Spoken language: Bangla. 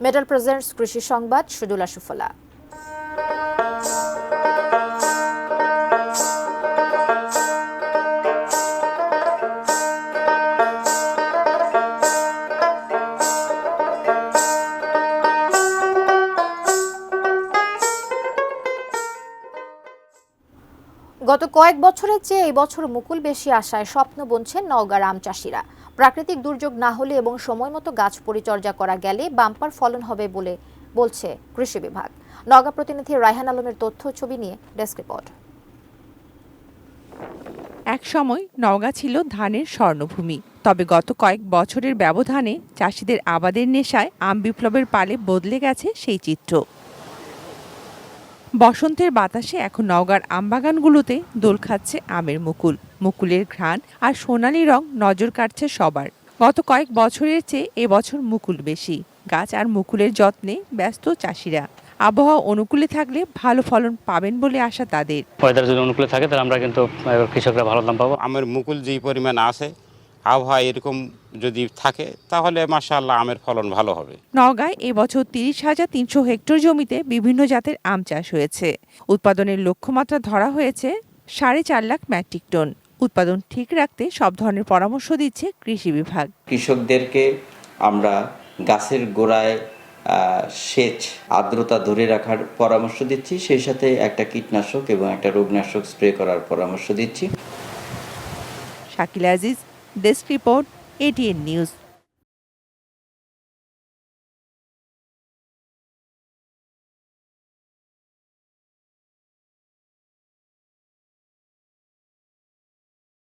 মেটাল প্রেজেন্টস কৃষি সংবাদ, সুদুলা সুফলা। গত কয়েক বছরের চেয়ে এই বছর মুকুল বেশি আসায় স্বপ্ন বুনছেন নওগাঁর আম চাষিরা। প্রাকৃতিক দুর্যোগ না হলে এবং সময় মতো গাছ পরিচর্যা করা গেলে বাম্পার ফলন হবে বলে বলছে কৃষি বিভাগ। নওগাঁ প্রতিনিধি রায়হান আলমের তথ্য ছবি নিয়ে ডেস্ক রিপোর্ট। এক সময় নওগাঁ ছিল ধানের স্বর্ণভূমি, তবে গত কয়েক বছরের ব্যবধানে চাষিদের আবাদের নেশায় আম বিপ্লবের পালে বদলে গেছে সেই চিত্র। বসন্তের বাতাসে এখন নওগাঁর আমবাগানগুলোতে দোল খাচ্ছে আমের মুকুল। মুকুলের ঘ্রাণ আর সোনালি রং নজর কাটছে সবার। গত কয়েক বছরের চেয়ে এবছর মুকুল বেশি। গাছ আর মুকুলের যত্নে ব্যস্ত চাষিরা। আবহাওয়া অনুকূলে থাকলে ভালো ফলন পাবেন বলে আশা তাদের। ওয়েদার যদি অনুকূলে থাকে তাহলে আমরা কিন্তু কৃষকরা ভালো দাম পাবো। আমের মুকুল যেই পরিমাণ আছে, আবহাওয়া এরকম যদি থাকে তাহলে মাশাআল্লাহ আমের ফলন ভালো হবে। নওগাঁয় এবছর 30,300 হেক্টর জমিতে বিভিন্ন জাতের আম চাষ হয়েছে। উৎপাদনের লক্ষ্যমাত্রা ধরা হয়েছে 4.5 লাখ মেট্রিক টন। উৎপাদন ঠিক রাখতে সব ধরনের পরামর্শ দিচ্ছে কৃষি বিভাগ। কৃষকদেরকে আমরা গাছের গোড়ায় সেচ আর্দ্রতা ধরে রাখার পরামর্শ দিচ্ছি, সেই সাথে একটা কীটনাশক এবং একটা রোগনাশক স্প্রে করার পরামর্শ দিচ্ছি। Shakil Aziz, desk report, ATN news.